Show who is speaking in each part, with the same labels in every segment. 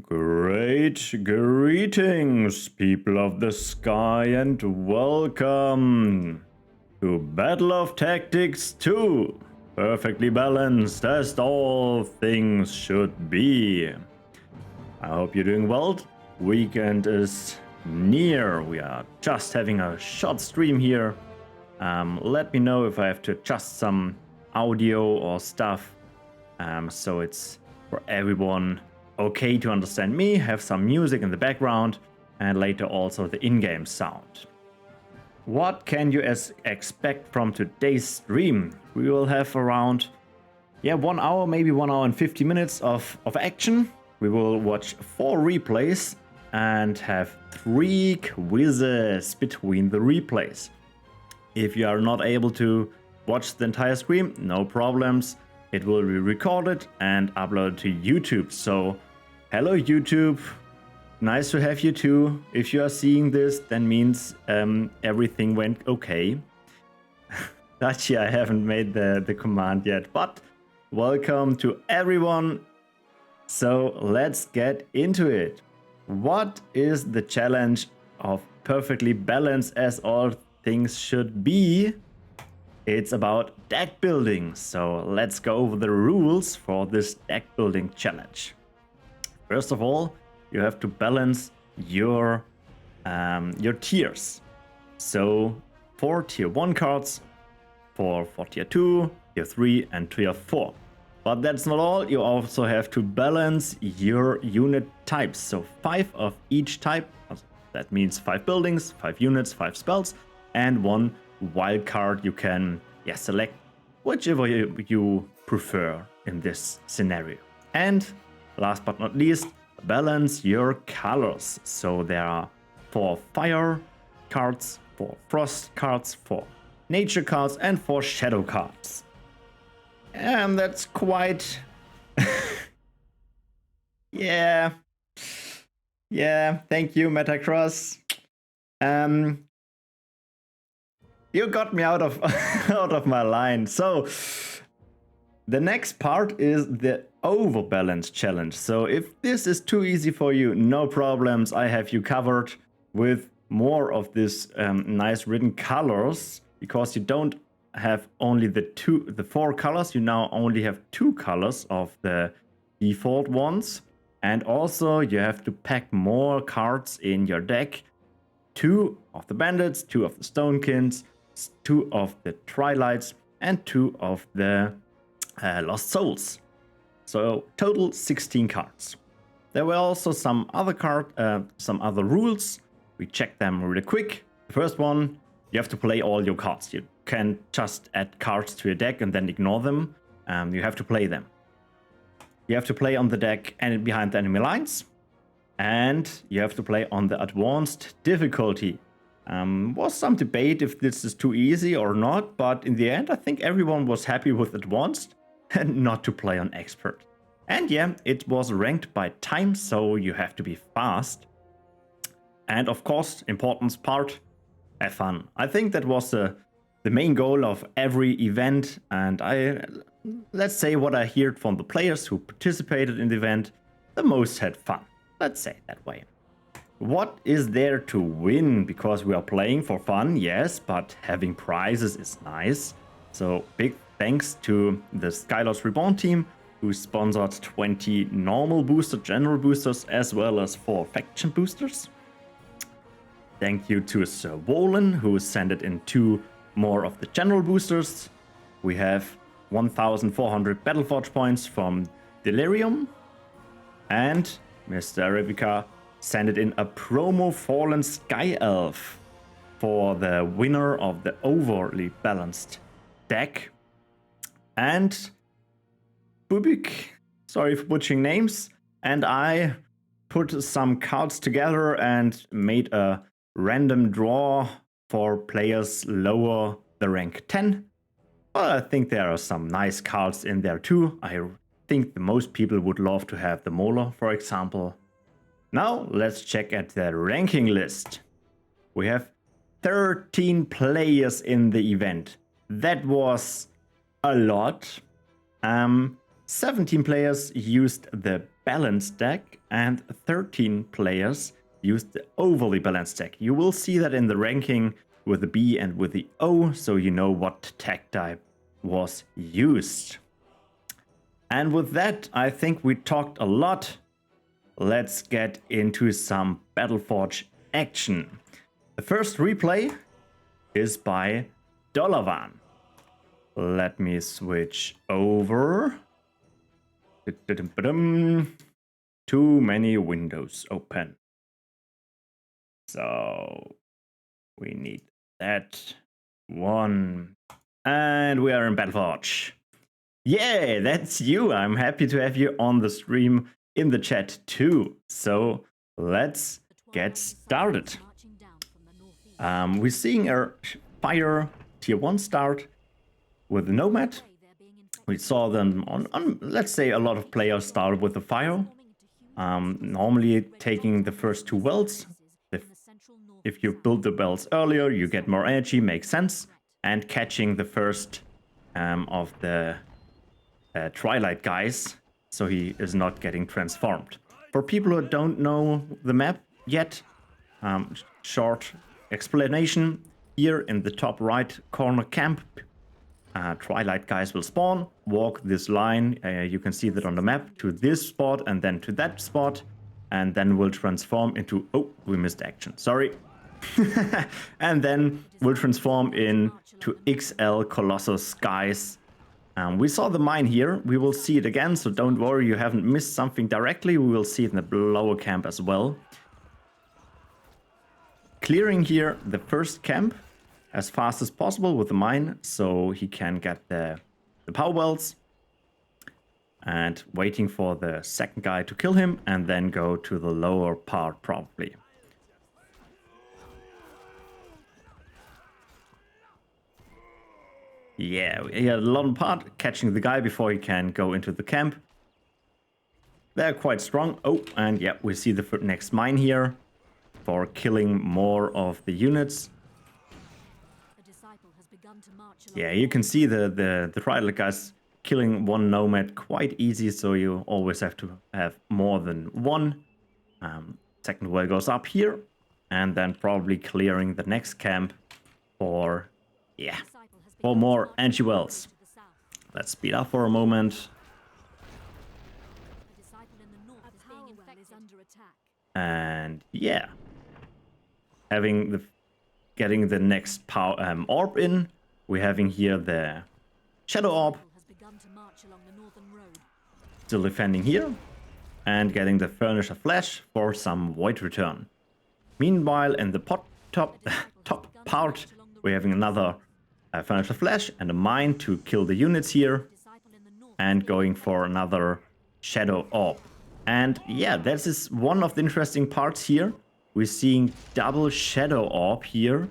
Speaker 1: Great greetings, people of the sky, and welcome to Battle of Tactics 2. Perfectly balanced as all things should be. I hope you're doing well. Weekend is near. We are just having a short stream here. Let me know if I have to adjust some audio or stuff, so it's for everyone okay to understand me, have some music in the background, and later also the in-game sound. What can you expect from today's stream? We will have around 1 hour, maybe 1 hour and 50 minutes of action. We will watch 4 replays and have 3 quizzes between the replays. If you are not able to watch the entire stream, no problems. It will be recorded and uploaded to YouTube. So, hello YouTube. Nice to have you too. If you are seeing this, then means everything went okay. Actually, I haven't made the command yet, but welcome to everyone. So let's get into it. What is the challenge of perfectly balanced as all things should be? It's about deck building, so let's go over the rules for this deck building challenge. First of all, you have to balance your tiers. So 4 tier 1 cards, 4 for tier 2, tier 3 and tier 4. But that's not all, you also have to balance your unit types. So 5 of each type, that means 5 buildings, 5 units, 5 spells, and 1 wild card. You can select whichever you prefer in this scenario. And last but not least, balance your colors. So there are 4 fire cards, 4 frost cards, 4 nature cards, and 4 shadow cards. And that's quite yeah, thank you, Metacross. You got me out of out of my line. So the next part is the overbalance challenge. So if this is too easy for you, no problems. I have you covered with more of this nice written colors, because you don't have only the 4 colors. You now only have 2 colors of the default ones, and also you have to pack more cards in your deck. 2 of the bandits, 2 of the stonekins, 2 of the Trilights, and 2 of the Lost Souls. So total 16 cards. There were also some other rules. We checked them really quick. The first one, you have to play all your cards. You can't just add cards to your deck and then ignore them. You have to play them. You have to play on the deck and behind the enemy lines. And you have to play on the advanced difficulty. Was some debate if this is too easy or not, but in the end I think everyone was happy with advanced and not to play on expert. And it was ranked by time, so you have to be fast. And of course, important part, have fun. I think that was the main goal of every event, and let's say what I heard from the players who participated in the event, the most had fun. Let's say it that way. What is there to win? Because we are playing for fun, yes, but having prizes is nice. So big thanks to the Skylar's Reborn team, who sponsored 20 normal booster, general boosters, as well as 4 faction boosters. Thank you to Sir Volin, who sent it in 2 more of the general boosters. We have 1,400 Battleforge points from Delirium. And Mr. Arabica sent it in a promo Fallen Sky Elf for the winner of the overly balanced deck. And Bubik, sorry for butchering names, and I put some cards together and made a random draw for players lower the rank 10. Well, I think there are some nice cards in there too. I think the most people would love to have the Molar, for example. Now let's check at the ranking list. We have 13 players in the event. That was a lot. 17 players used the balanced deck and 13 players used the overly balanced deck. You will see that in the ranking with the B and with the O, so you know what tech type was used. And with that, I think we talked a lot. Let's get into some Battleforge action. The first replay is by Dolewan. Let me switch over. Too many windows open. So we need that one. And we are in Battleforge. Yeah, that's you. I'm happy to have you on the stream, in the chat too. So let's get started. We're seeing a fire tier 1 start with the Nomad. We saw them on, let's say, a lot of players started with the fire. Normally taking the first 2 wells. If you build the wells earlier, you get more energy, makes sense. And catching the first of the Twilight guys, so he is not getting transformed. For people who don't know the map yet, short explanation. Here in the top right corner camp, Twilight guys will spawn, walk this line, you can see that on the map, to this spot and then to that spot, and then will transform into, oh, we missed action, sorry. And then will transform into XL Colossus guys. We saw the mine here, we will see it again, so don't worry, you haven't missed something directly, we will see it in the lower camp as well. Clearing here the first camp as fast as possible with the mine, so he can get the power wells. And waiting for the second guy to kill him, and then go to the lower part probably. Yeah, he had a long part, catching the guy before he can go into the camp. They're quite strong. Oh, and yeah, we see the next mine here for killing more of the units. Yeah, you can see the Twilight guys killing one Nomad quite easy, so you always have to have more than one. Second well goes up here, and then probably clearing the next camp for, yeah, for more anti-wells. Let's speed up for a moment. And yeah, getting the next power orb in. We're having here the Shadow Orb. Still defending here. And getting the Furnisher Flash for some Void Return. Meanwhile, in the top part, we're having another Furnisher Flash and a mine to kill the units here. And going for another Shadow Orb. And yeah, this is one of the interesting parts here. We're seeing double Shadow Orb here.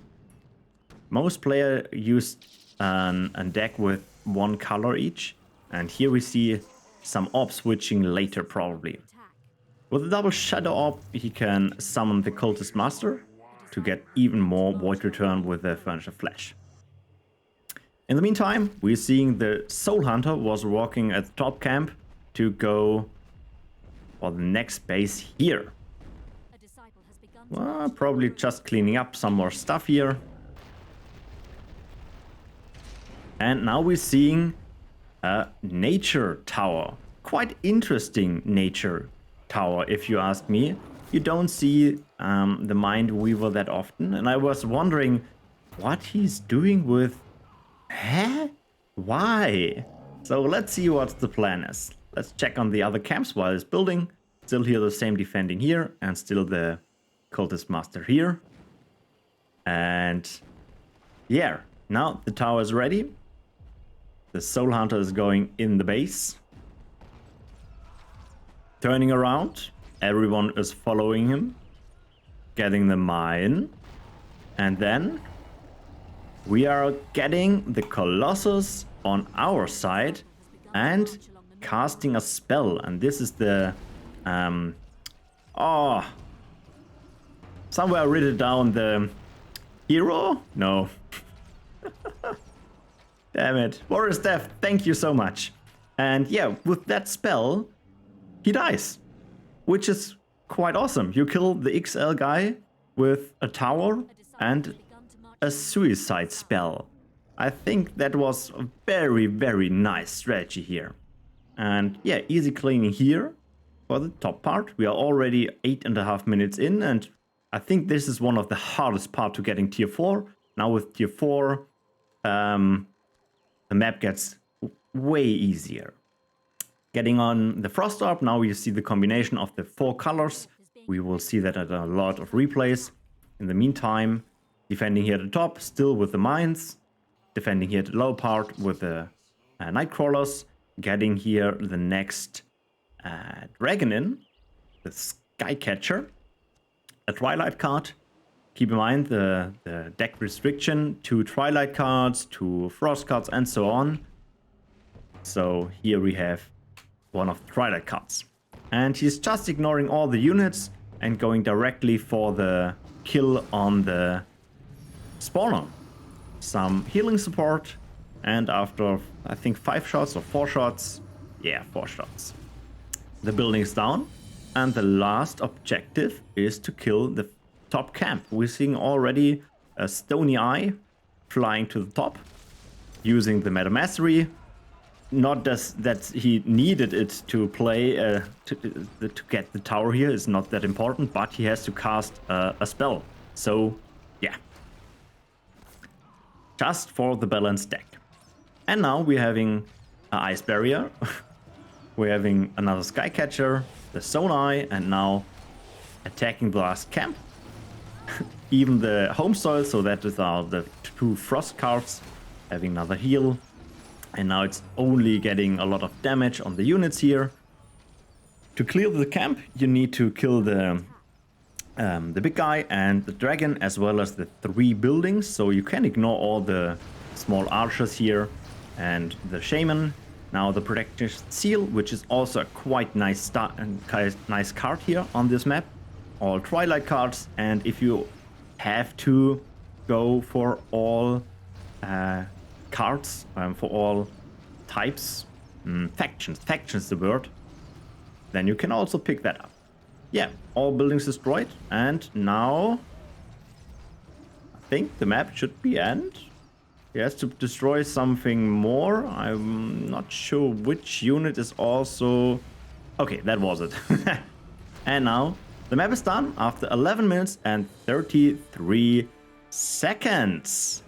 Speaker 1: Most players use a deck with one color each. And here we see some orb switching later probably. With a double Shadow Orb, he can summon the Cultist Master to get even more Void Return with the Furnisher Flash. In the meantime, we're seeing the Soul Hunter was walking at the top camp to go for the next base here. Well, probably just cleaning up some more stuff here. And now we're seeing a nature tower. Quite interesting nature tower, if you ask me. You don't see the Mind Weaver that often. And I was wondering what he's doing with... Huh? Why? So let's see what the plan is. Let's check on the other camps while it's building. Still here the same defending here. And still the Cultist Master here. And yeah, now the tower is ready. The Soul Hunter is going in the base. Turning around. Everyone is following him. Getting the mine. And then we are getting the Colossus on our side and casting a spell. And this is the... somewhere I wrote it down, the hero? No. Damn it. Warrior's Death, thank you so much. And yeah, with that spell, he dies, which is quite awesome. You kill the XL guy with a tower and a suicide spell. I think that was a very, very nice strategy here. And yeah, easy cleaning here for the top part. We are already 8.5 minutes in, and I think this is one of the hardest part to getting tier 4. Now with tier 4, the map gets way easier. Getting on the Frost Orb, now you see the combination of the 4 colors. We will see that at a lot of replays. In the meantime, defending here at the top, still with the mines. Defending here at the low part with the Nightcrawlers. Getting here the next dragon in, the Skycatcher. A Twilight card. Keep in mind the deck restriction, 2 Twilight cards, 2 Frost cards, and so on. So here we have one of the Twilight cards. And he's just ignoring all the units and going directly for the kill on the spawner. Some healing support, and after I think 5 shots or 4 shots, yeah, 4 shots, the building is down, and the last objective is to kill the top camp. We're seeing already a Stony Eye flying to the top using the Meta Mastery. Not that he needed it to play to get the tower here is not that important, but he has to cast a spell. So yeah, just for the balanced deck. And now we're having an Ice Barrier. We're having another Skycatcher, the Stone Eye, and now attacking the last camp. Even the home soil, so that is the 2 Frost cards, having another heal. And now it's only getting a lot of damage on the units here. To clear the camp, you need to kill the big guy and the dragon, as well as the 3 buildings. So you can ignore all the small archers here and the shaman. Now the protective seal, which is also a quite nice nice card here on this map. All Twilight cards, and if you have to go for all cards, for all types, factions the word, then you can also pick that up. Yeah, all buildings destroyed, and now I think the map should be end. He has to destroy something more. I'm not sure which unit is also... Okay, that was it. And now the map is done after 11 minutes and 33 seconds.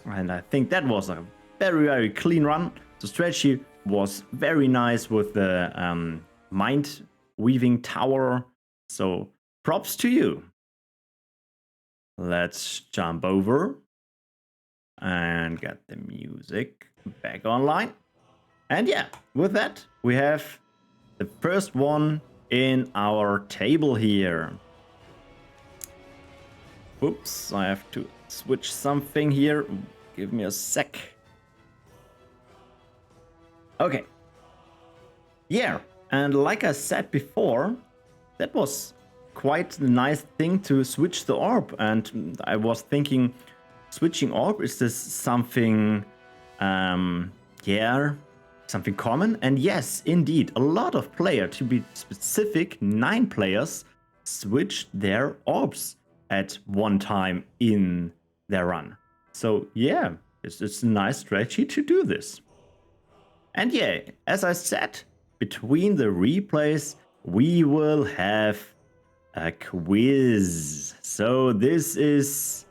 Speaker 1: And I think that was a very, very clean run. The strategy was very nice with the mind weaving tower. So props to you. Let's jump over and get the music back online. And yeah, with that, we have the first one in our table here. Oops, I have to switch something here. Give me a sec. Okay. Yeah, and like I said before, that was quite a nice thing to switch the orb. And I was thinking, switching orb, is this something, something common? And yes, indeed, a lot of players, to be specific, 9 players, switched their orbs at one time in their run. So yeah, it's a nice strategy to do this. And yeah, as I said, between the replays, we will have a quiz. So this is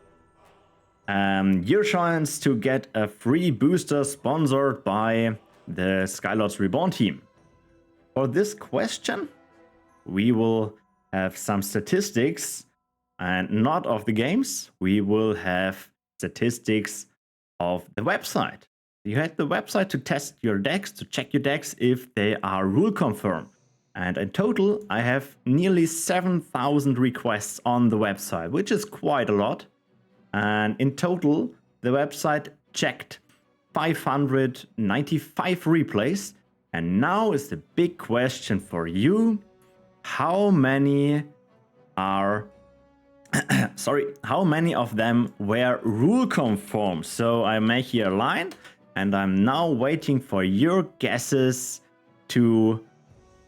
Speaker 1: your chance to get a free booster sponsored by the Skylords Reborn team. For this question, we will have some statistics, and not of the games. We will have statistics of the website. You had the website to test your decks, to check your decks if they are rule confirmed. And in total, I have nearly 7,000 requests on the website, which is quite a lot. And in total, the website checked 595 replays. And now is the big question for you. How many are... how many of them were rule confirmed? So I make here a line, and I'm now waiting for your guesses to,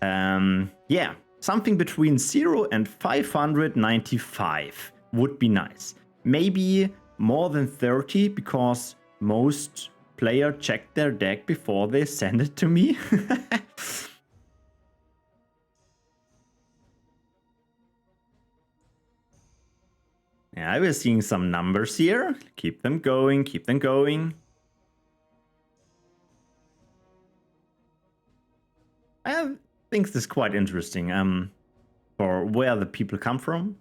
Speaker 1: yeah, something between 0 and 595 would be nice. Maybe more than 30, because most players check their deck before they send it to me. Yeah, I was seeing some numbers here. Keep them going, keep them going. I think this is quite interesting for where the people come from.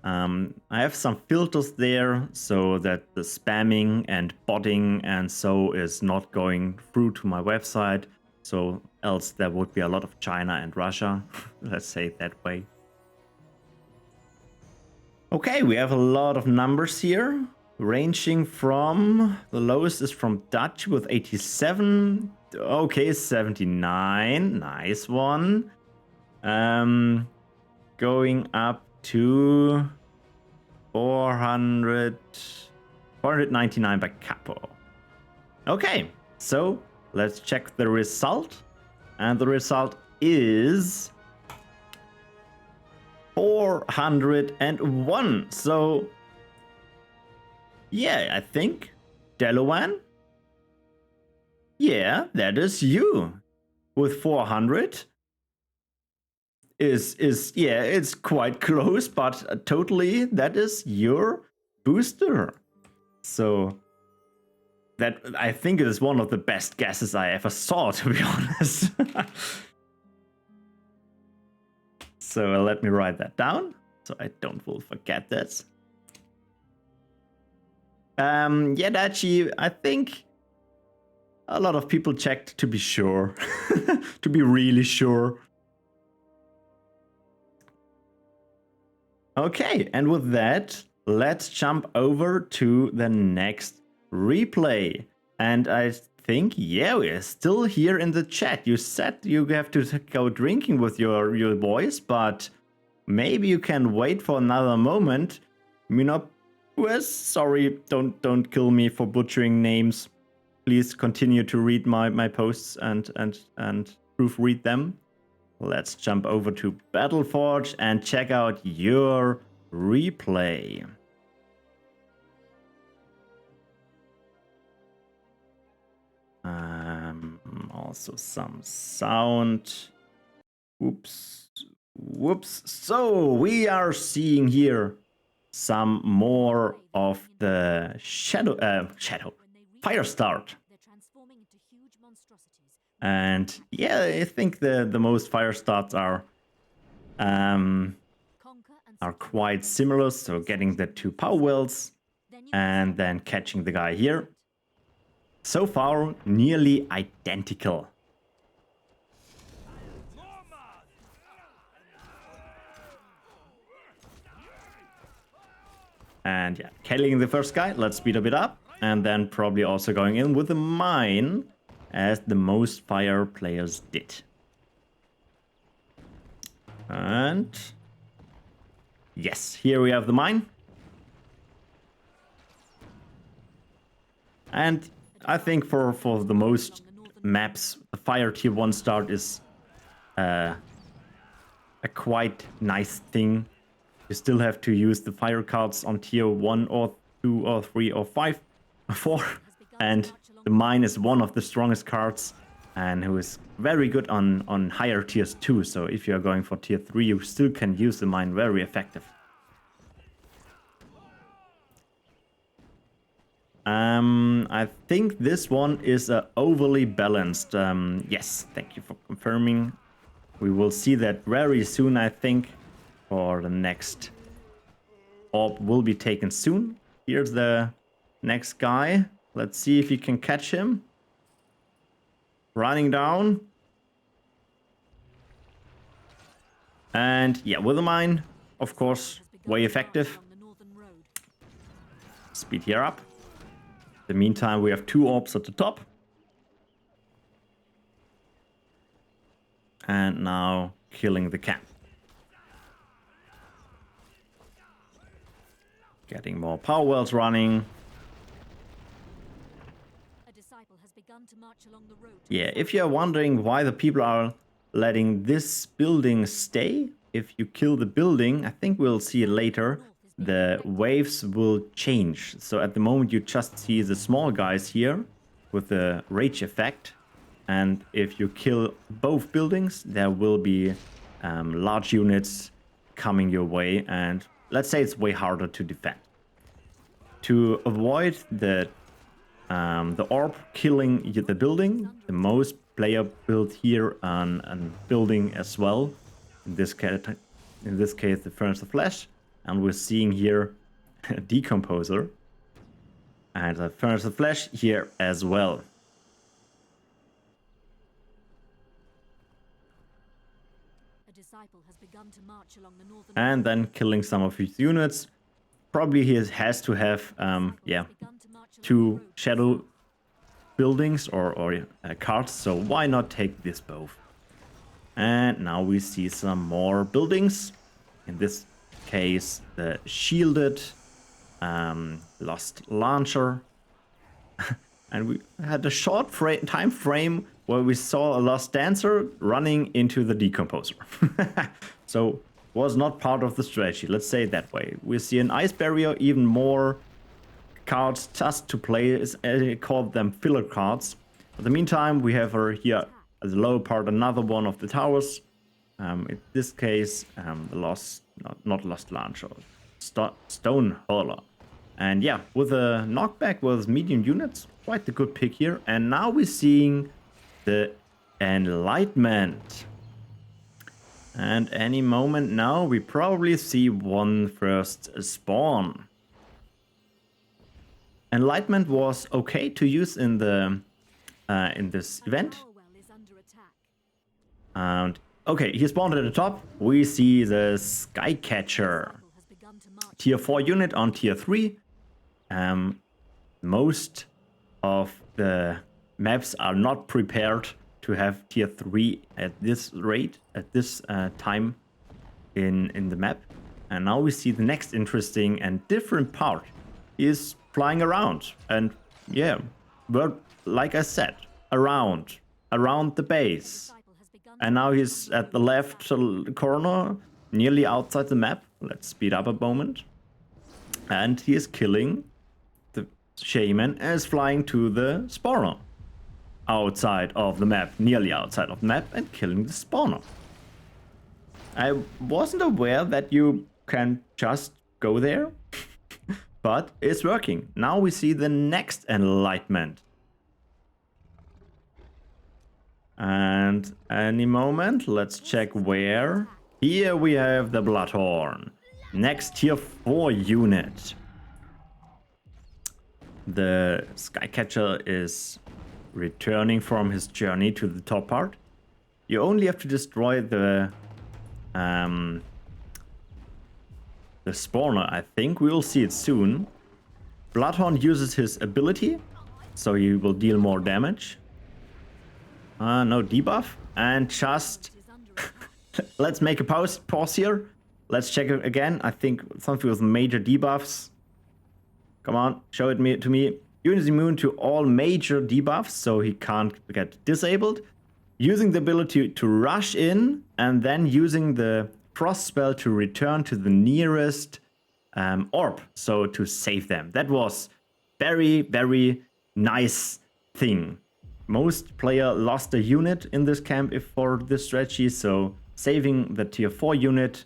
Speaker 1: I have some filters there so that the spamming and botting and so is not going through to my website. So else there would be a lot of China and Russia. Let's say it that way. Okay, we have a lot of numbers here, ranging from, the lowest is from Dutch with 87, okay, 79, nice one. Going up to 499 by Capo. Okay, so let's check the result. And the result is 401. So, yeah, I think Dolewan. Yeah, that is you. With 400 is yeah, it's quite close, but totally that is your booster. So that, I think, it is one of the best guesses I ever saw, to be honest. So let me write that down so I don't will forget this. Yeah, Dachi, I think a lot of people checked to be sure, to be really sure. Okay, and with that, let's jump over to the next replay. And I think, yeah, we're still here in the chat. You said you have to go drinking with your boys, but maybe you can wait for another moment. Mynoduesp, sorry, don't kill me for butchering names. Please continue to read my posts and proofread them. Let's jump over to Battleforge and check out your replay. Also some sound. Whoops. So we are seeing here some more of the fire start. And yeah, I think the most fire starts are quite similar. So getting the 2 power wells and then catching the guy here. So far, nearly identical. And yeah, killing the first guy, let's speed a bit up. And then probably also going in with the mine, as the most fire players did. And yes, here we have the mine. And I think for the most maps, the fire tier 1 start is a quite nice thing. You still have to use the fire cards on tier 1 or 2 or 3 or 5 or 4. And the mine is one of the strongest cards and who is very good on higher tiers too. So if you are going for tier 3, you still can use the mine very effective. I think this one is overly balanced. Yes, thank you for confirming. We will see that very soon, I think, for the next orb will be taken soon. Here's the next guy. Let's see if you can catch him. Running down. And yeah, with the mine, of course, way effective. Speed here up. In the meantime, we have 2 orbs at the top. And now killing the camp. Getting more power wells running. Yeah, if you're wondering why the people are letting this building stay. If you kill the building, I think we'll see it later, the waves will change. So at the moment you just see the small guys here with the rage effect. And if you kill both buildings, there will be large units coming your way. And let's say it's way harder to defend. To avoid the orb killing the building, the most player build here on a building as well. In this case, the Furnace of Flesh. And we're seeing here a Decomposer. And the Furnace of Flesh here as well. And then killing some of his units. Probably he has to have, yeah, 2 shadow buildings or cards. So why not take this both? And now we see some more buildings. In this case, the shielded Lost Launcher. And we had a short time frame where we saw a Lost Dancer running into the Decomposer. So was not part of the strategy, let's say it that way. We see an Ice Barrier, even more cards just to play, call them filler cards. In the meantime, we have here at the lower part another one of the towers. In this case, the not Lost Launcher, Stone Hurler. And yeah, with a knockback with medium units, quite the good pick here. And now we're seeing the Enlightenment. And any moment now, we probably see one first spawn. Enlightenment was okay to use in the in this event. And okay, he spawned at the top. We see the Skycatcher, tier 4 unit on tier 3. Most of the maps are not prepared to have tier 3 at this rate, at this time in the map. And now we see the next interesting and different part is flying around. And yeah, but like I said, around the base. And now he's at the left corner, nearly outside the map. Let's speed up a moment. And he is killing the Shaman as flying to the spawner. Outside of the map, nearly outside of the map, and killing the spawner. I wasn't aware that you can just go there, but it's working. Now we see the next Enlightenment. And any moment, let's check where. Here we have the Bloodhorn. Next tier 4 unit. The Skycatcher is returning from his journey to the top part. You only have to destroy the spawner, I think. We'll see it soon. Bloodhorn uses his ability, so he will deal more damage. No debuff. And just let's make a pause here. Let's check it again. I think something with major debuffs. Come on, show it to me. Unit is immune to all major debuffs, so he can't get disabled. Using the ability to rush in, and then using the frost spell to return to the nearest orb, so to save them. That was very, very nice thing. Most player lost a unit in this camp for this strategy, so saving the tier 4 unit,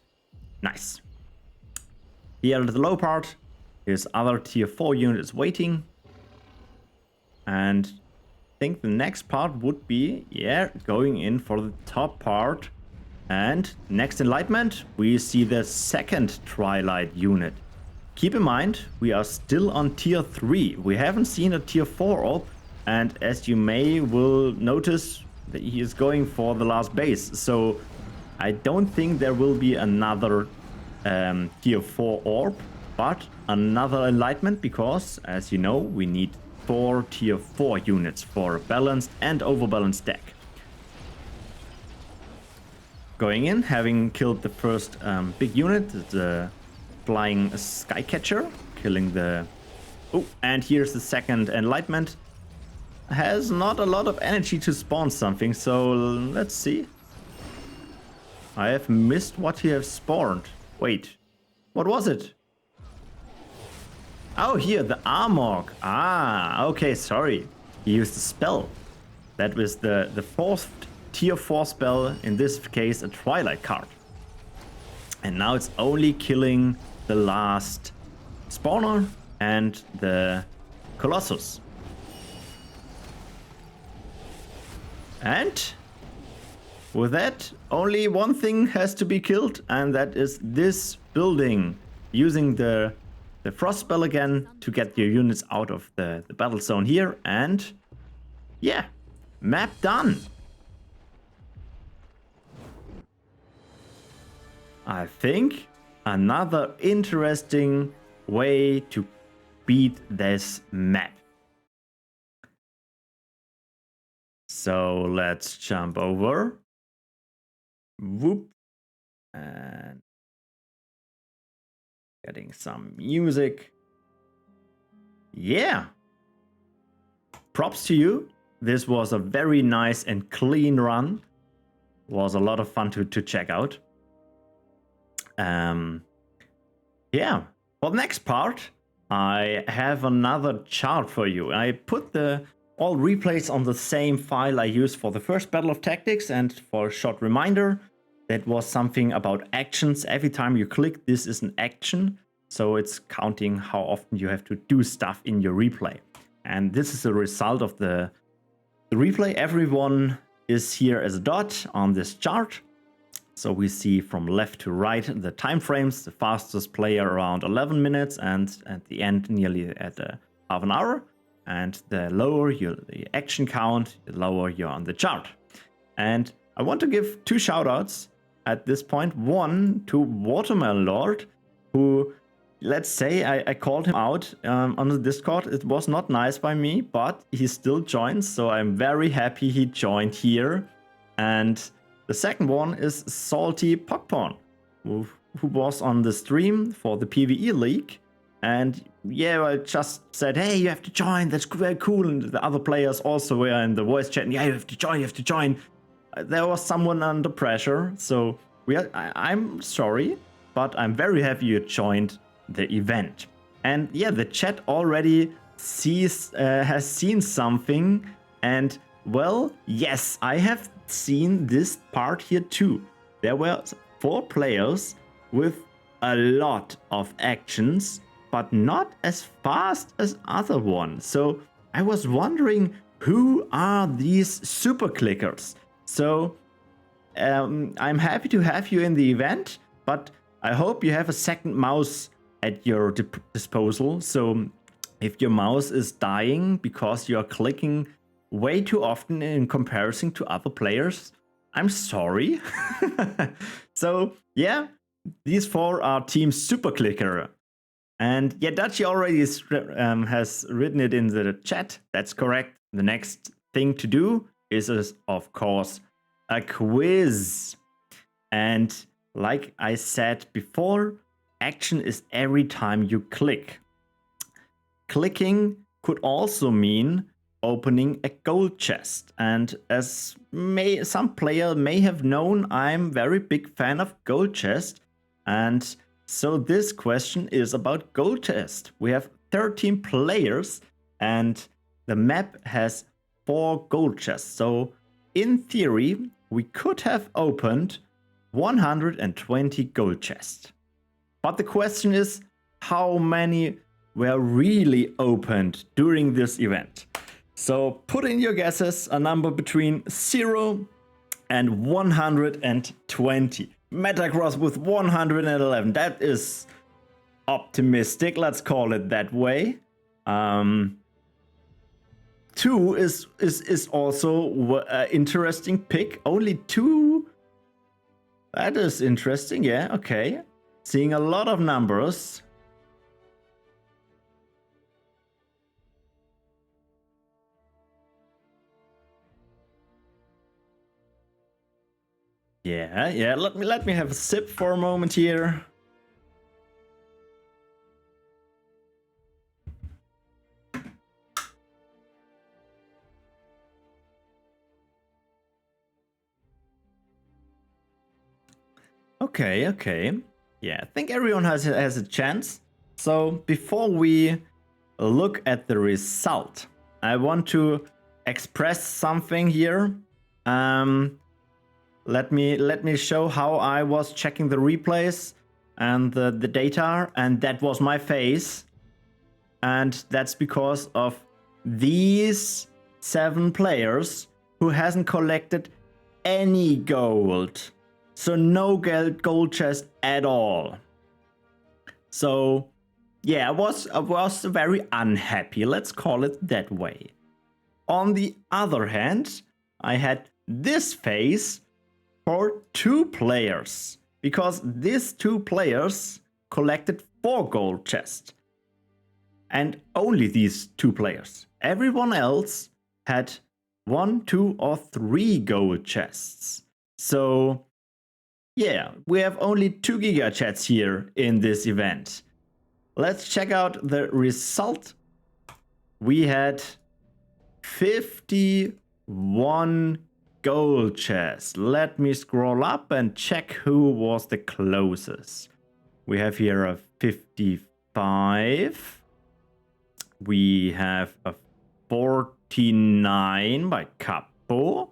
Speaker 1: nice. Here at the low part, his other tier 4 unit is waiting. And I think the next part would be, yeah, going in for the top part. And next Enlightenment, we see the second Twilight unit. Keep in mind, we are still on tier 3. We haven't seen a tier 4 orb. And as you will notice, that he is going for the last base. So I don't think there will be another tier 4 orb, but another Enlightenment, because, as you know, we need 4 tier 4 units for a balanced and overbalanced deck. Going in, having killed the first big unit, the flying Skycatcher, killing the... Oh, and here's the second Enlightenment. Has not a lot of energy to spawn something, so let's see. I have missed what he has spawned. Wait, what was it? Oh, here, the Armorg. Ah, okay, sorry. He used a spell. That was the fourth tier 4 spell, in this case a Twilight card. And now it's only killing the last spawner and the Colossus. And with that, only one thing has to be killed, and that is this building. Using the frost spell again to get your units out of the battle zone here, and yeah, map done. I think another interesting way to beat this map. So let's jump over. Whoop. And getting some music. Yeah. Props to you. This was a very nice and clean run. Was a lot of fun to check out. Yeah. For the next part, I have another chart for you. I put all replays on the same file I used for the first Battle of Tactics, and for a short reminder, that was something about actions. Every time you click, this is an action. So it's counting how often you have to do stuff in your replay. And this is a result of the replay. Everyone is here as a dot on this chart. So we see from left to right the time frames. The fastest player around 11 minutes, and at the end nearly at half an hour. And the lower the action count, the lower you're on the chart. And I want to give 2 shoutouts at this point. One to Watermelon Lord, who, let's say, I called him out on the Discord. It was not nice by me, but he still joins, so I'm very happy he joined here. And the second one is Salty Popcorn, who was on the stream for the PvE League. And yeah, I just said, hey, you have to join, that's very cool. And the other players also were in the voice chat, yeah, you have to join, you have to join. There was someone under pressure, so I'm sorry, but I'm very happy you joined the event. And yeah, the chat already has seen something, and well, yes, I have seen this part here too. There were 4 players with a lot of actions, but not as fast as other ones. So I was wondering, who are these super clickers? So I'm happy to have you in the event, but I hope you have a second mouse at your disposal. So if your mouse is dying because you're clicking way too often in comparison to other players, I'm sorry. So yeah, these 4 are Team Super Clicker. And yeah, Dachi already has written it in the chat. That's correct. The next thing to do is of course, a quiz. And like I said before, action is every time you click. Clicking could also mean opening a gold chest. And as some player may have known, I'm very big fan of gold chest. And so this question is about gold chest. We have 13 players and the map has 4 gold chests. So in theory, we could have opened 120 gold chests. But the question is, how many were really opened during this event? So put in your guesses, a number between 0 and 120. Metagross with 111. That is optimistic. Let's call it that way. 2 is also an interesting pick. Only 2. That is interesting. Yeah. Okay. Seeing a lot of numbers. Yeah. Let me have a sip for a moment here. Okay, okay. Yeah, I think everyone has a chance. So before we look at the result, I want to express something here. Let me show how I was checking the replays and the data, and that was my face. And that's because of these 7 players who hasn't collected any gold. So no gold chest at all. So yeah, I was very unhappy, let's call it that way. On the other hand, I had this face for 2 players, because these 2 players collected 4 gold chests. And only these 2 players. Everyone else had 1, 2, or 3 gold chests. So yeah, we have only 2 giga chats here in this event. Let's check out the result. We had 51 gold chests. Let me scroll up and check who was the closest. We have here a 55. We have a 49 by Capo.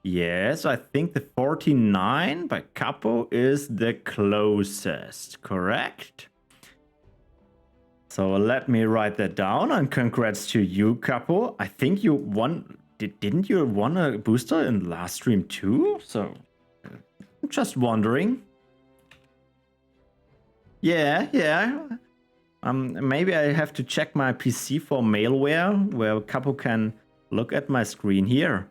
Speaker 1: Yes, I think the 49 by Capo is the closest, correct? So let me write that down, and congrats to you, Capo. I think you won. Didn't you won a booster in last stream too? So I'm just wondering. Yeah. Maybe I have to check my PC for malware, where Capo can look at my screen here.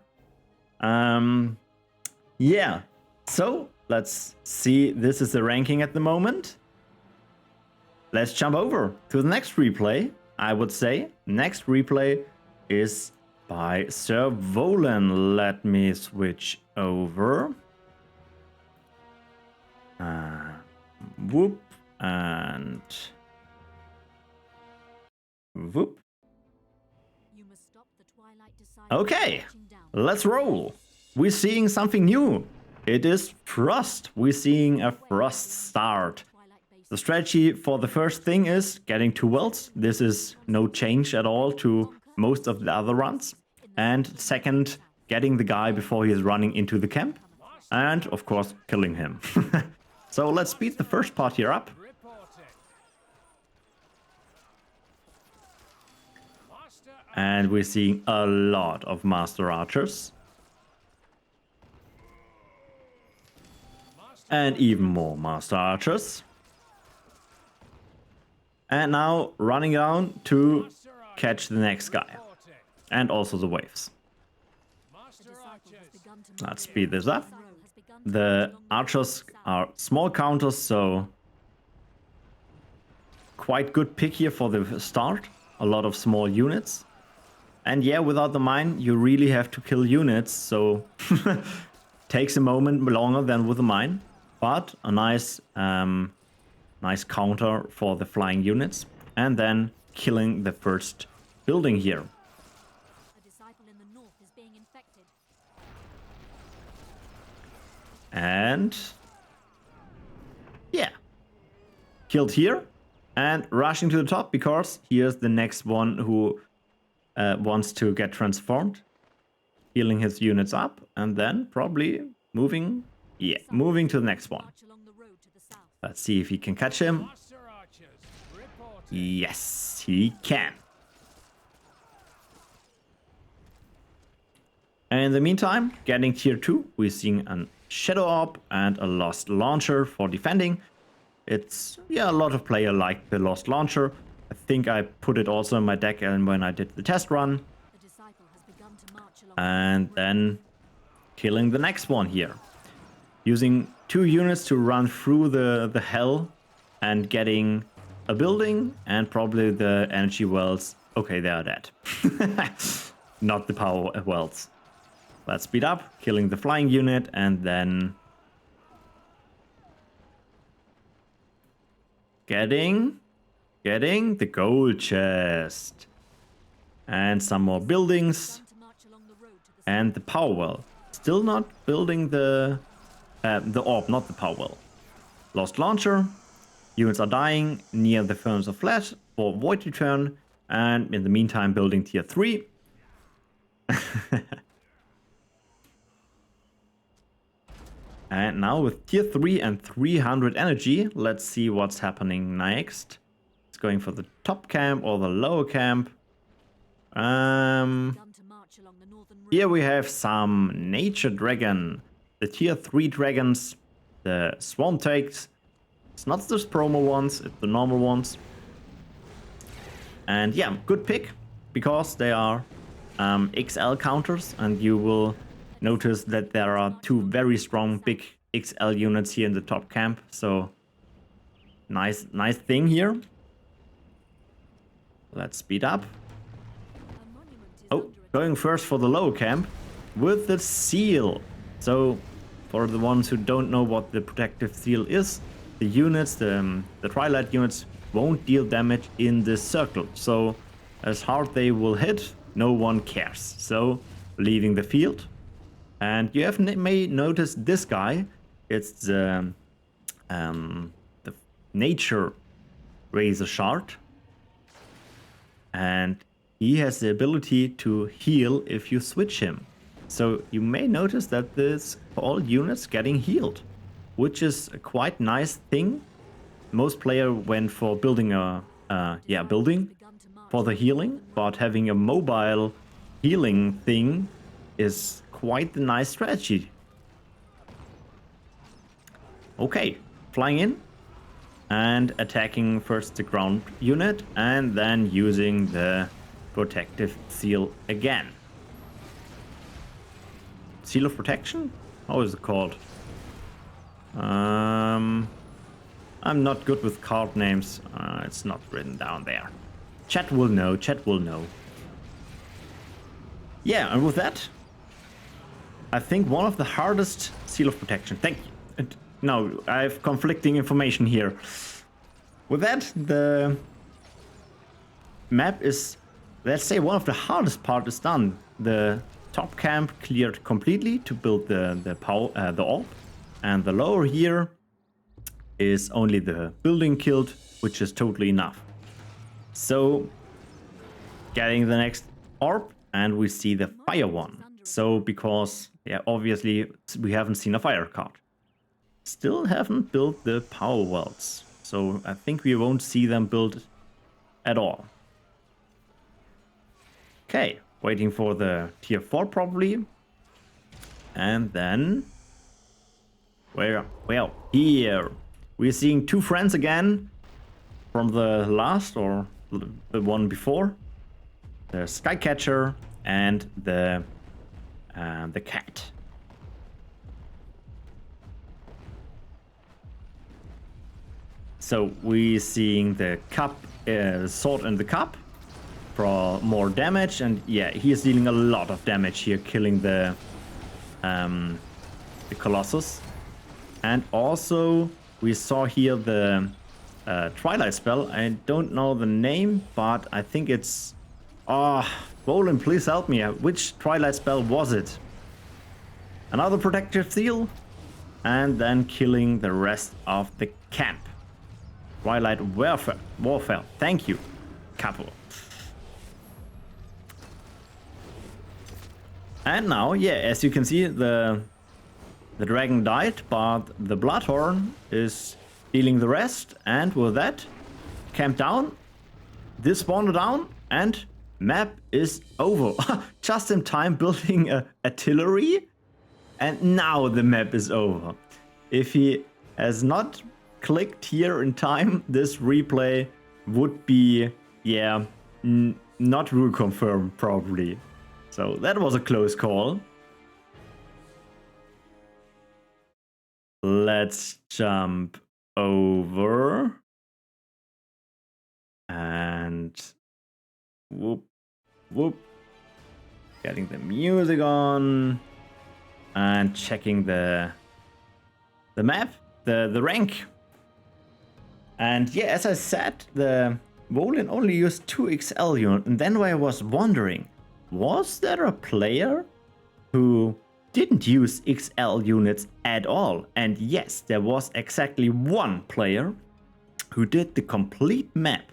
Speaker 1: Yeah. So let's see. This is the ranking at the moment. Let's jump over to the next replay. I would say next replay is by Sir Volin. Let me switch over. Whoop and whoop. Okay, let's roll. We're seeing something new. It is Frost. We're seeing a Frost start. The strategy for the first thing is getting 2 wells. This is no change at all to most of the other runs. And second, getting the guy before he is running into the camp. And of course, killing him. So let's speed the first part here up. And we're seeing a lot of Master Archers. And even more Master Archers. And now running down to catch the next guy. And also the waves. Let's speed this up. The archers are small counters, so quite good pick here for the start. A lot of small units. And yeah, without the mine, you really have to kill units, so takes a moment longer than with the mine. But a nice counter for the flying units. And then killing the first building here. And yeah, killed here and rushing to the top, because here's the next one who wants to get transformed, healing his units up, and then probably moving to the next one. Let's see if he can catch him. Yes, he can. And in the meantime, getting tier 2, we're seeing a Shadow Orb and a Lost Launcher for defending. It's, yeah, a lot of players like the Lost Launcher. I think I put it also in my deck and when I did the test run. And then killing the next one here. Using 2 units to run through the hell and getting a building and probably the energy wells. Okay, they are dead. Not the power wells. Let's speed up, killing the flying unit, and then getting the gold chest. And some more buildings. And the power well. Still not building the orb, not the power well. Lost launcher. Units are dying near the furnace of flesh for void return, and in the meantime building tier 3. And now with tier 3 and 300 energy, let's see what's happening next. It's going for the top camp or the lower camp. Here we have some nature dragon, the tier 3 dragons, the swarm takes. It's not the promo ones, it's the normal ones. And yeah, good pick, because they are XL counters, and you will notice that there are 2 very strong big XL units here in the top camp. So nice thing here. Let's speed up. Oh, going first for the lower camp with the seal. So for the ones who don't know what the protective seal is, the units, the Twilight units won't deal damage in this circle. So as hard they will hit, no one cares. So leaving the field. And you may notice this guy. It's the nature razor shard. And he has the ability to heal if you switch him. So you may notice that this all units getting healed, which is a quite nice thing. Most player went for building a building for the healing, but having a mobile healing thing is quite a nice strategy. Okay, flying in and attacking first the ground unit and then using the protective seal again. Seal of protection? How is it called? I'm not good with card names. It's not written down there. Chat will know, chat will know. Yeah, and with that, I think one of the hardest seal of protection. Thank you. No, I have conflicting information here. With that, the map is, let's say, one of the hardest part is done. The top camp cleared completely to build the orb, and the lower here is only the building killed, which is totally enough. So, getting the next orb, and we see the fire one. So, because, yeah, obviously we haven't seen a fire card. Still haven't built the power wells. So, I think we won't see them built at all. Okay, waiting for the tier 4 probably. And then, well, here we're seeing 2 friends again from the last or the one before. The Skycatcher and the cat. So we're seeing the cup, sword in the cup for more damage, and yeah, he is dealing a lot of damage here, killing the Colossus. And also we saw here the Twilight spell. I don't know the name, but I think it's... Volin, please help me. Which Twilight spell was it? Another protective seal, and then killing the rest of the camp. Twilight warfare. Thank you, Capo. And now, yeah, as you can see, the dragon died, but the Bloodhorn is dealing the rest. And with that, camp down, this spawned down, and map is over. Just in time building artillery, and now the map is over. If he has not clicked here in time, this replay would be, yeah, not rule confirmed probably. So that was a close call. Let's jump over and whoop. Getting the music on and checking the map, the rank. And yeah, as I said, the Volin only used 2 XL units, and then I was wondering, was there a player who didn't use XL units at all. And yes, there was exactly one player who did the complete map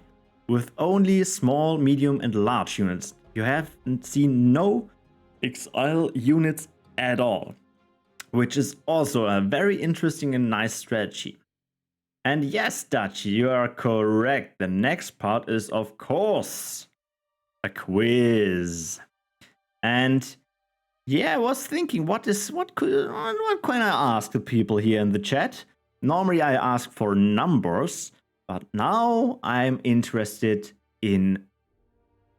Speaker 1: with only small, medium, and large units. You haven't seen no XL units at all, which is also a very interesting and nice strategy. And yes, Dachi, you are correct. The next part is, of course, a quiz. And yeah, I was thinking, what can I ask the people here in the chat? Normally I ask for numbers, but now I'm interested in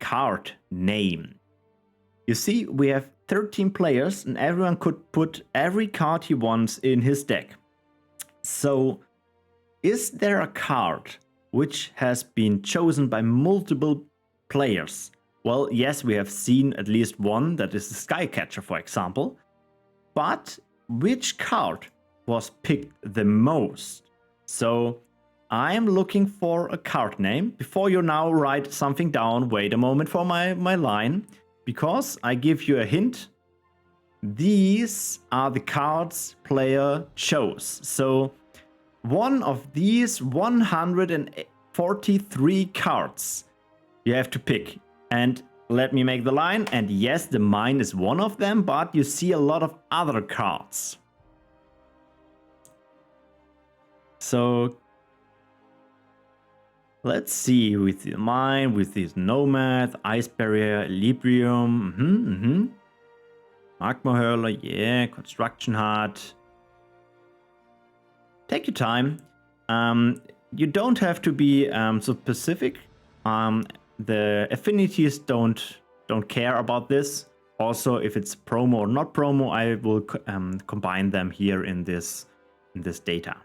Speaker 1: card name. You see, we have 13 players and everyone could put every card he wants in his deck. So, is there a card which has been chosen by multiple players? Well, yes, we have seen at least one, that is the Skycatcher, for example. But which card was picked the most? So, I am looking for a card name. Before you now write something down, wait a moment for my line, because I give you a hint. These are the cards player chose. So, one of these 143 cards you have to pick. And let me make the line. And yes, the mine is one of them, but you see a lot of other cards. So let's see with the mine, with this Nomad, Ice Barrier, Equilibrium, Magma Hurler, yeah, Construction Hut. Take your time. You don't have to be so specific. The affinities don't care about this. Also, if it's promo or not promo, I will combine them here in this data.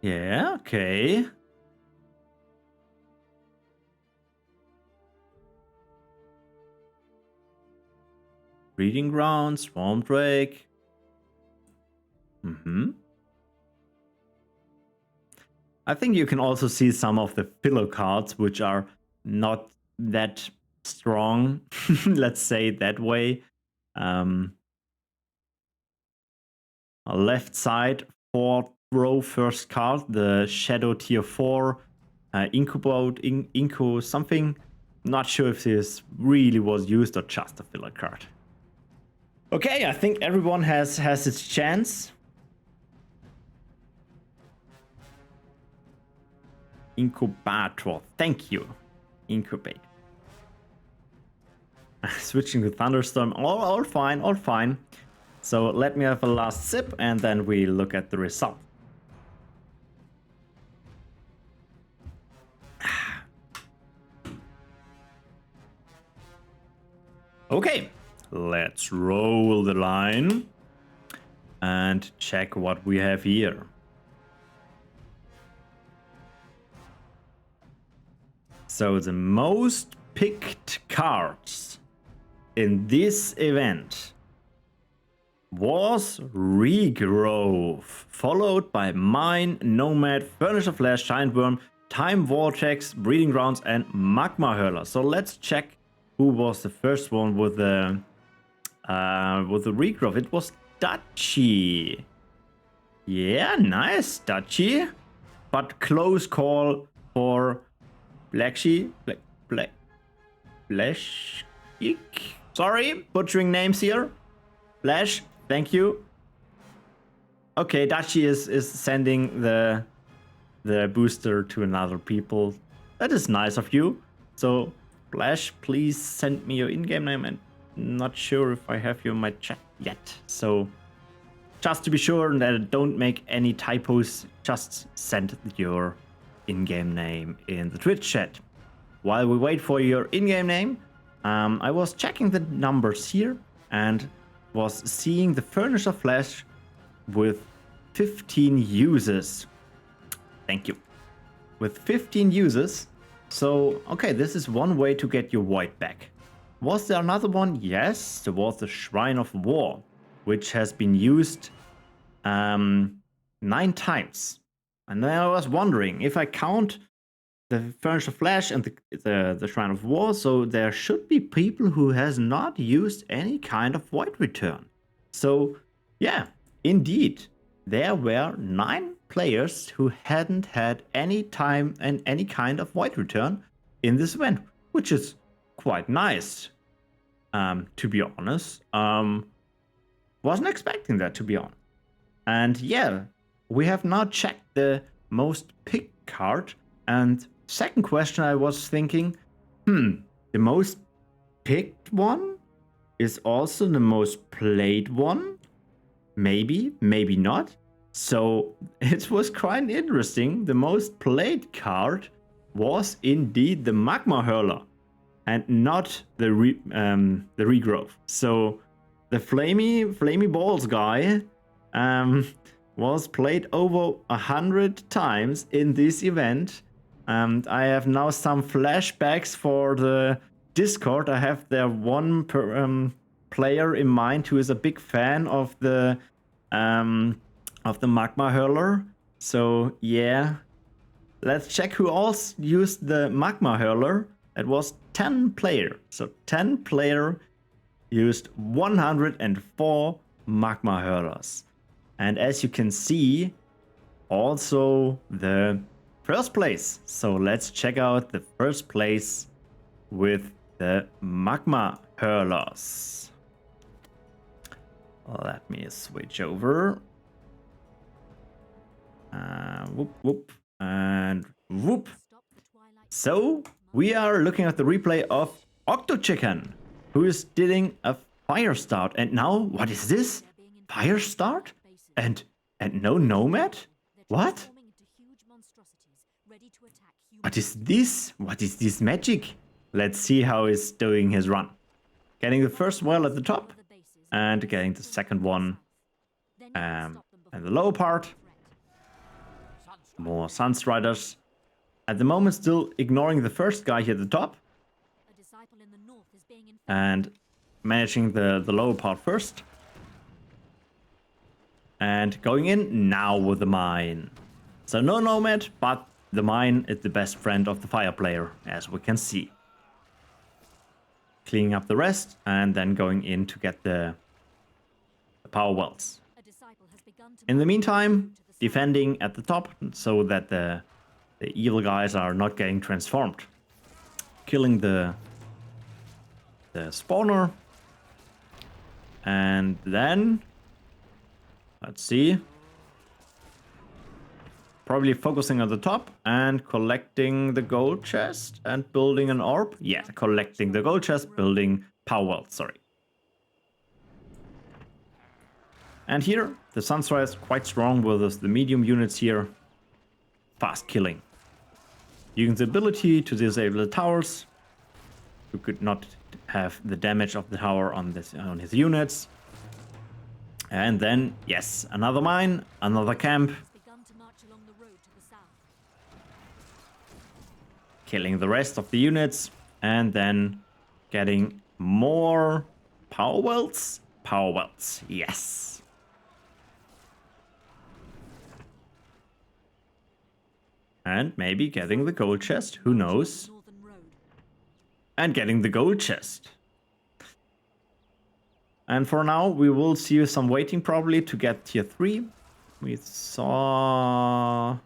Speaker 1: Yeah, okay. Breeding Ground, Swarm Drake. I think you can also see some of the filler cards, which are not that strong. Let's say it that way. Left side, 4th row, first card, the Shadow Tier 4, Inco something. Not sure if this really was used or just a filler card. Okay, I think everyone has its chance. Incubator, thank you. Incubate. Switching to Thunderstorm, all fine, all fine. So let me have a last sip and then we look at the result. Okay, let's roll the line and check what we have here. So the most picked cards in this event was Regrowth, followed by Mine, Nomad, Furniture Flash, Giant Worm, Time Vortex, Breeding Grounds, and Magma Hurler. So let's check who was the first one with the Regrowth. It was Dachi. Yeah, nice, Dachi. But close call for Blacksheep. Sorry, butchering names here. Flash, thank you. Okay, Dachi is sending the booster to another people. That is nice of you. So, Flash, please send me your in-game name. I'm not sure if I have you in my chat yet. So, just to be sure that I don't make any typos, just send your in-game name in the Twitch chat. While we wait for your in-game name, I was checking the numbers here and was seeing the Furniture Flash with 15 users. Thank you. With 15 users. So, okay, this is one way to get your void back. Was there another one? Yes, there was the Shrine of War, which has been used 9 times. And then I was wondering if I count the Furniture Flash and the Shrine of War, so there should be people who has not used any kind of Void Return. So yeah, indeed, there were 9 players who hadn't had any time and any kind of Void Return in this event, which is quite nice, to be honest. Wasn't expecting that, to be honest. And yeah, we have now checked the most picked card. And second question, I was thinking, the most picked one is also the most played one? Maybe, maybe not. So it was quite interesting. The most played card was indeed the Magma Hurler and not the regrowth. So the flamey balls guy was played over 100 times in this event. And I have now some flashbacks for the Discord. I have there one player in mind who is a big fan of the Magma Hurler. So yeah, let's check who else used the Magma Hurler. It was 10 player. So 10 player used 104 Magma Hurlers. And as you can see, also the first place. So let's check out the first place with the Magma Hurlers. Let me switch over. Whoop, whoop, and whoop. So we are looking at the replay of Octochicken, who is doing a fire start. And now, what is this? Fire start? And no nomad? What? What is this? What is this magic? Let's see how he's doing his run. Getting the first well at the top and getting the second one and the lower part. More Sunstriders. At the moment still ignoring the first guy here at the top and managing the lower part first. And going in now with the mine. So no nomad, but the mine is the best friend of the fire player, as we can see. Cleaning up the rest and then going in to get the power wells. In the meantime, defending at the top so that the evil guys are not getting transformed. Killing the spawner. And then, let's see. Probably focusing on the top and collecting the gold chest and building an orb. Yeah, collecting the gold chest, building power well, sorry. And here, the Sunstrider is quite strong with the medium units here. Fast killing. Using the ability to disable the towers. Who could not have the damage of the tower on his units. And then, yes, another mine, another camp. Killing the rest of the units. And then getting more power wells. Power wells, yes. And maybe getting the gold chest, who knows? And getting the gold chest. And for now, we will see some waiting probably to get tier 3. We saw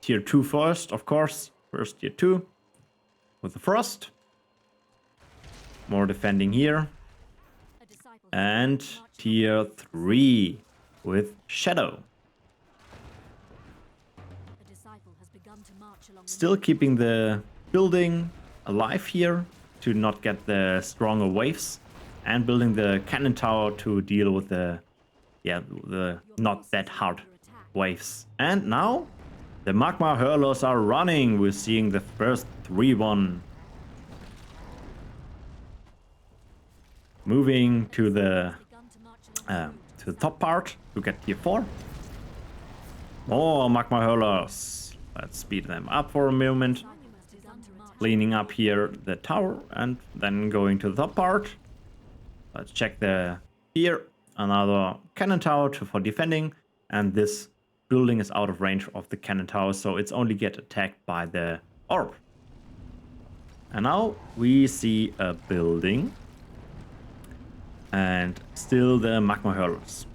Speaker 1: tier 2 first, of course. First tier 2 with the frost. More defending here. And tier 3 with shadow. Still keeping the building alive here to not get the stronger waves. And building the cannon tower to deal with the not that hard waves. And now the Magma Hurlers are running. We're seeing the first 3-1. Moving to the top part to get tier 4. More Magma Hurlers. Let's speed them up for a moment. Cleaning up here the tower and then going to the top part. Let's check here. Another cannon tower for defending. And this building is out of range of the cannon tower, so it's only get attacked by the orb. And now we see a building and still the magma hurlers.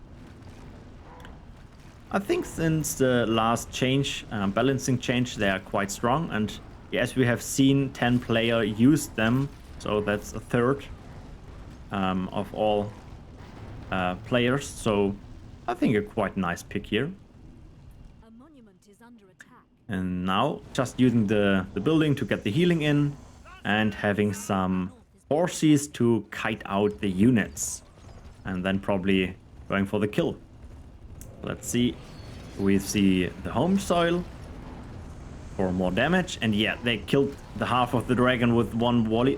Speaker 1: I think since the last change, balancing change, they are quite strong, and yes, we have seen 10 player use them, so that's a third of all players, so I think a quite nice pick here.
Speaker 2: A monument is under attack.
Speaker 1: And now just using the building to get the healing in and having some horses to kite out the units and then probably going for the kill. Let's see. We see the home soil for more damage, and yeah, they killed the half of the dragon with one volley.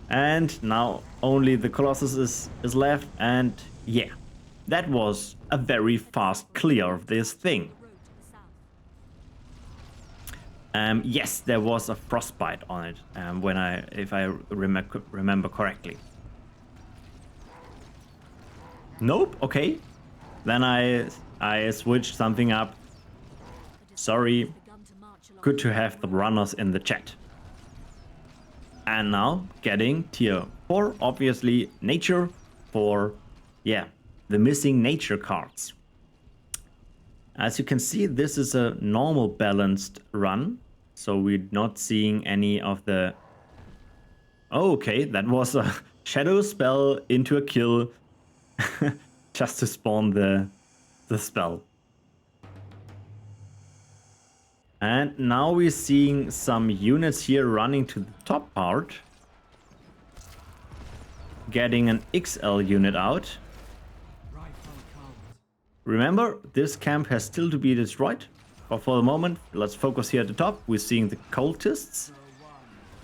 Speaker 1: And now only the Colossus is left, and yeah, that was a very fast clear of this thing. Yes, there was a frostbite on it, if I remember correctly. Nope, okay. Then I switched something up. Sorry. Good to have the runners in the chat. And now getting tier 4, obviously nature for, yeah, the missing nature cards. As you can see, this is a normal balanced run, so we're not seeing any of the... Oh, okay, that was a shadow spell into a kill just to spawn the spell. And now we're seeing some units here running to the top part, getting an XL unit out. Remember, this camp has still to be destroyed, but for the moment, let's focus here at the top. We're seeing the cultists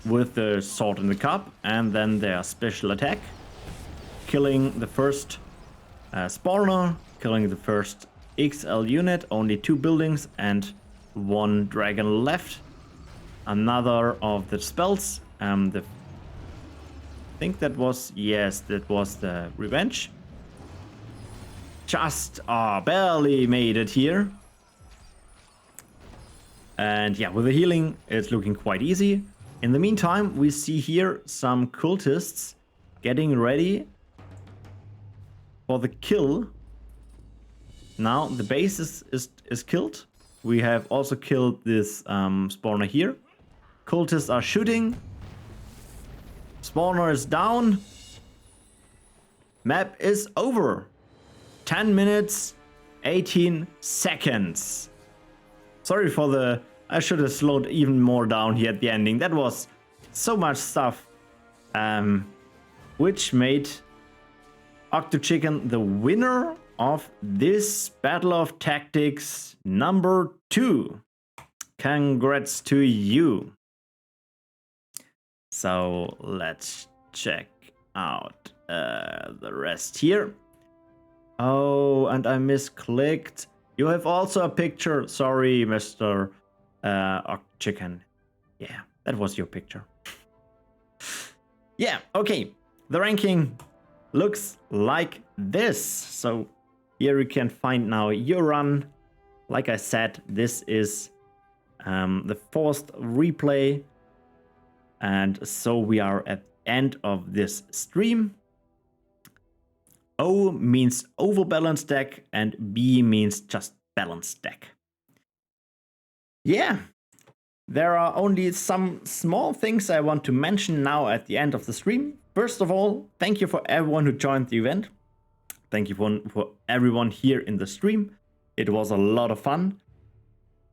Speaker 1: with the sword in the cup, and then their special attack, killing the first spawner, killing the first XL unit, only 2 buildings and 1 dragon left. Another of the spells, I think that was, yes, that was the revenge. Just barely made it here. And yeah, with the healing, it's looking quite easy. In the meantime, we see here some cultists getting ready for the kill. Now the base is killed. We have also killed this spawner here. Cultists are shooting. Spawner is down. Map is over. 10 minutes, 18 seconds. Sorry for the... I should have slowed even more down here at the ending. That was so much stuff. Which made Octochicken the winner of this Battle of Tactics number 2. Congrats to you. So let's check out the rest here. Oh, and I misclicked. You have also a picture. Sorry, Mr. Octochicken. Yeah, that was your picture. Yeah, okay. The ranking looks like this. So here you can find now your run. Like I said, this is the 4th replay. And so we are at the end of this stream. O means overbalanced deck and B means just balanced deck. Yeah, there are only some small things I want to mention now at the end of the stream. First of all, thank you for everyone who joined the event. Thank you for everyone here in the stream. It was a lot of fun.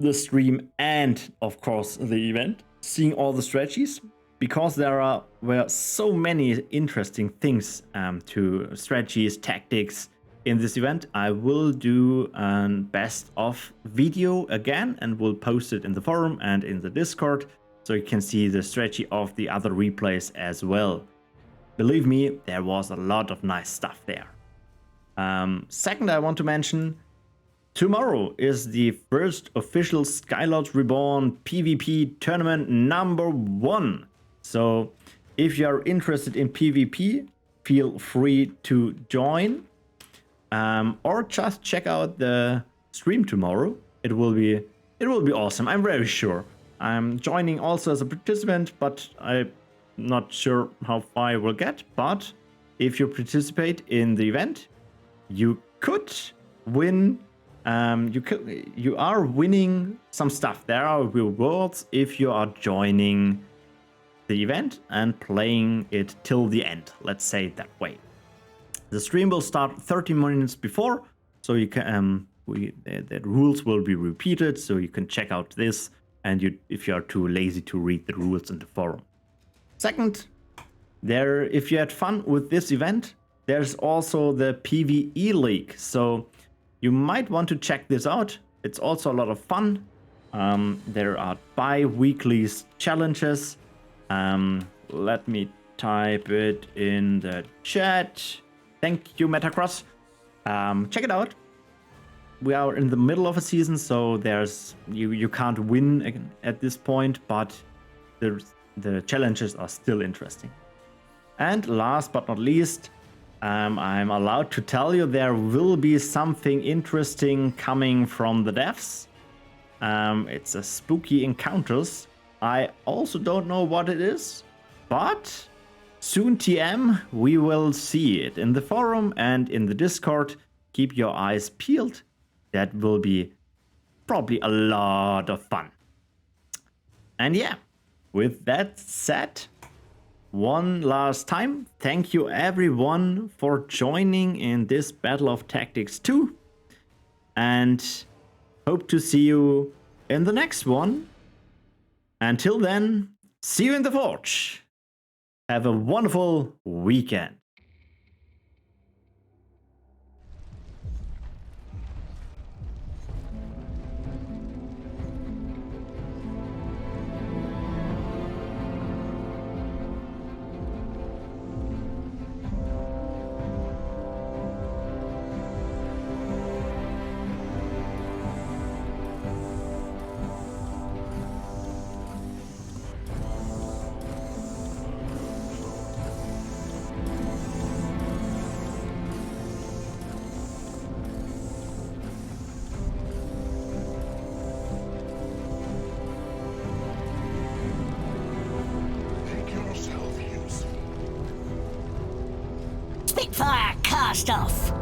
Speaker 1: The stream and, of course, the event. Seeing all the strategies. Because there were so many interesting things to strategies, tactics in this event, I will do a best of video again and will post it in the forum and in the Discord so you can see the strategy of the other replays as well. Believe me, there was a lot of nice stuff there. Second, I want to mention, tomorrow is the first official Skylords Reborn PvP tournament number 1. So if you are interested in PvP, feel free to join. or just check out the stream tomorrow. It will be awesome. I'm very sure. I'm joining also as a participant, but I'm not sure how far I will get. But if you participate in the event, you could win. You are winning some stuff. There are rewards if you are joining the event and playing it till the end. Let's say it that way. The stream will start 30 minutes before, so you can the rules will be repeated, so you can check out this. And if you are too lazy to read the rules in the forum. Second, if you had fun with this event, there's also the PvE League. So you might want to check this out. It's also a lot of fun. There are bi-weekly challenges. Let me type it in the chat. Thank you, Metacross. Check it out. We are in the middle of a season, so there's you can't win at this point, but the challenges are still interesting. And last but not least, I'm allowed to tell you there will be something interesting coming from the devs. It's a spooky encounters. I also don't know what it is, but soon TM we will see it in the forum and in the Discord. Keep your eyes peeled. That will be probably a lot of fun. And yeah, with that said, one last time, thank you everyone for joining in this Battle of Tactics 2. And hope to see you in the next one. Until then, see you in the Forge. Have a wonderful weekend.
Speaker 3: Spitfire, cast off!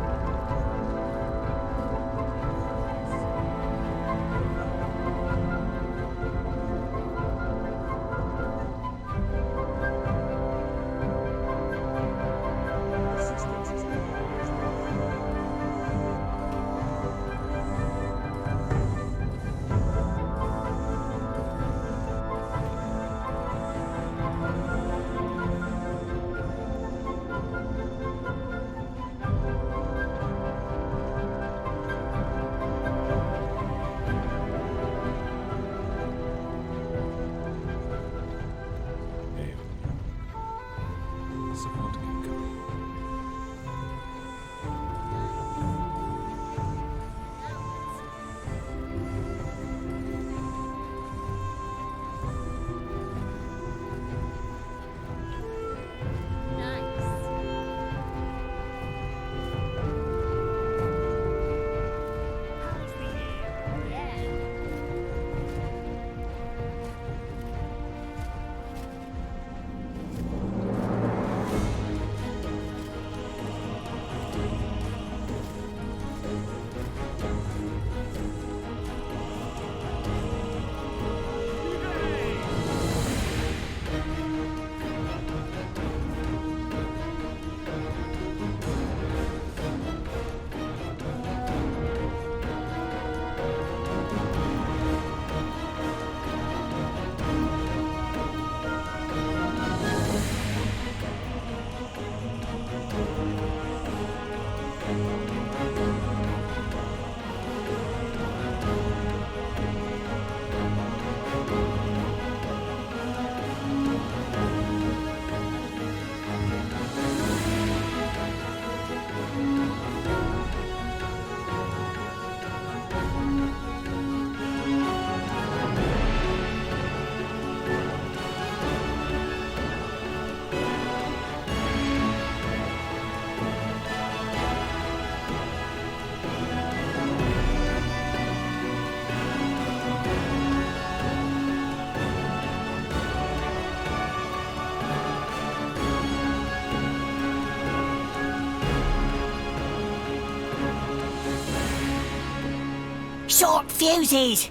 Speaker 3: Short fuses.